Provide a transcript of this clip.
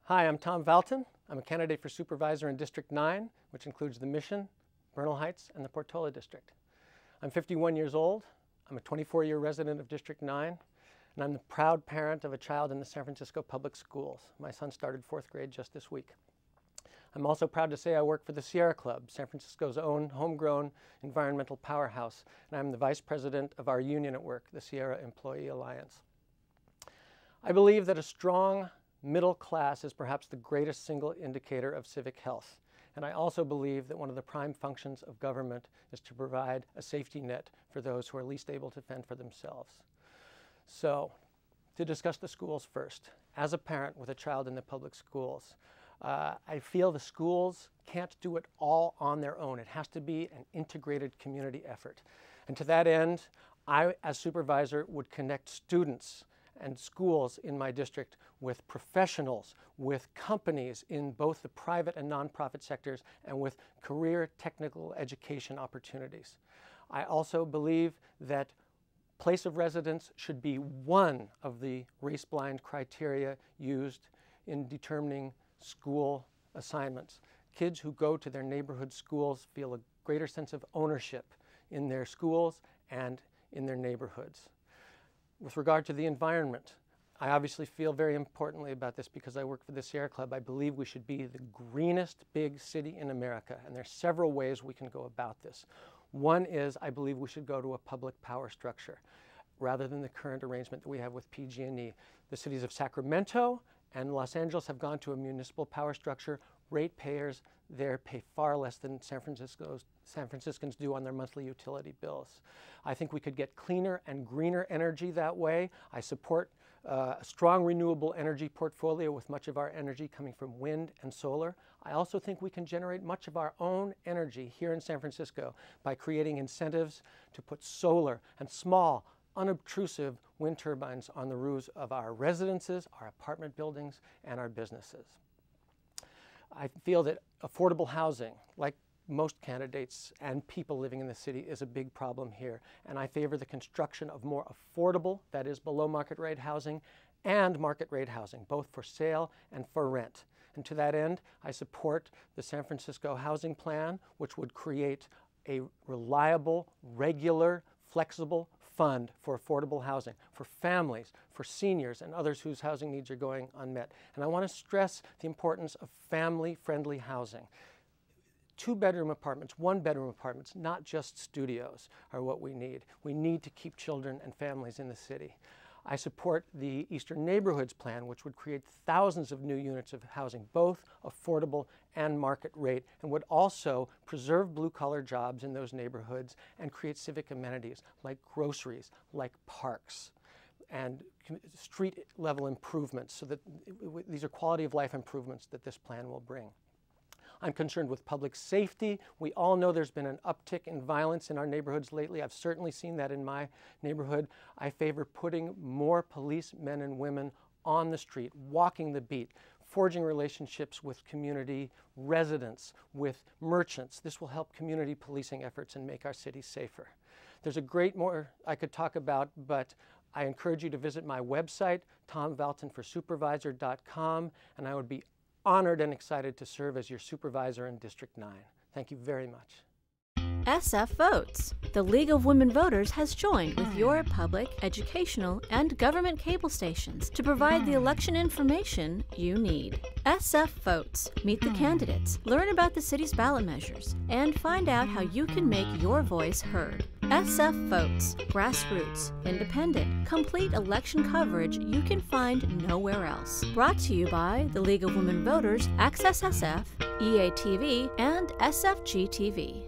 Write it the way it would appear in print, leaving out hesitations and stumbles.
Hi, I'm Tom Valtin. I'm a candidate for supervisor in District 9, which includes the Mission, Bernal Heights, and the Portola District. I'm 51 years old. I'm a 24-year resident of District 9, and I'm the proud parent of a child in the San Francisco public schools. My son started 4th grade just this week. I'm also proud to say I work for the Sierra Club, San Francisco's own homegrown environmental powerhouse, and I'm the vice president of our union at work, the Sierra Employee Alliance. I believe that a strong middle class is perhaps the greatest single indicator of civic health. And I also believe that one of the prime functions of government is to provide a safety net for those who are least able to fend for themselves. So, to discuss the schools first. As a parent with a child in the public schools, I feel the schools can't do it all on their own. It has to be an integrated community effort. And to that end, I, as supervisor, would connect students and schools in my district with professionals, with companies in both the private and nonprofit sectors, and with career technical education opportunities. I also believe that place of residence should be one of the race-blind criteria used in determining school assignments. Kids who go to their neighborhood schools feel a greater sense of ownership in their schools and in their neighborhoods. With regard to the environment, I obviously feel very importantly about this because I work for the Sierra Club. I believe we should be the greenest big city in America, and there are several ways we can go about this. One is I believe we should go to a public power structure rather than the current arrangement that we have with PG&E. The cities of Sacramento and Los Angeles have gone to a municipal power structure. Ratepayers there pay far less than San Franciscans do on their monthly utility bills. I think we could get cleaner and greener energy that way. I support a strong renewable energy portfolio with much of our energy coming from wind and solar. I also think we can generate much of our own energy here in San Francisco by creating incentives to put solar and small, unobtrusive wind turbines on the roofs of our residences, our apartment buildings, and our businesses. I feel that affordable housing, like most candidates and people living in the city, is a big problem here. And I favor the construction of more affordable, that is below market rate housing, and market rate housing, both for sale and for rent. And to that end, I support the San Francisco Housing Plan, which would create a reliable, regular, flexible fund for affordable housing, for families, for seniors, and others whose housing needs are going unmet. And I want to stress the importance of family-friendly housing. 2-bedroom apartments, 1-bedroom apartments, not just studios, are what we need. We need to keep children and families in the city. I support the Eastern Neighborhoods Plan, which would create thousands of new units of housing, both affordable and market rate, and would also preserve blue-collar jobs in those neighborhoods and create civic amenities like groceries, like parks, and street-level improvements, so that these are quality-of-life improvements that this plan will bring. I'm concerned with public safety. We all know there's been an uptick in violence in our neighborhoods lately. I've certainly seen that in my neighborhood. I favor putting more police men and women on the street, walking the beat, forging relationships with community residents, with merchants. This will help community policing efforts and make our city safer. There's a great more I could talk about, but I encourage you to visit my website, tomvaltinforsupervisor.com, and I would be honored and excited to serve as your supervisor in District 9. Thank you very much. SF Votes. The League of Women Voters has joined with your public, educational, and government cable stations to provide the election information you need. SF Votes. Meet the candidates, learn about the city's ballot measures, and find out how you can make your voice heard. SF Votes. Grassroots, independent, complete election coverage you can find nowhere else. Brought to you by the League of Women Voters, Access SF, EATV, and SFG TV.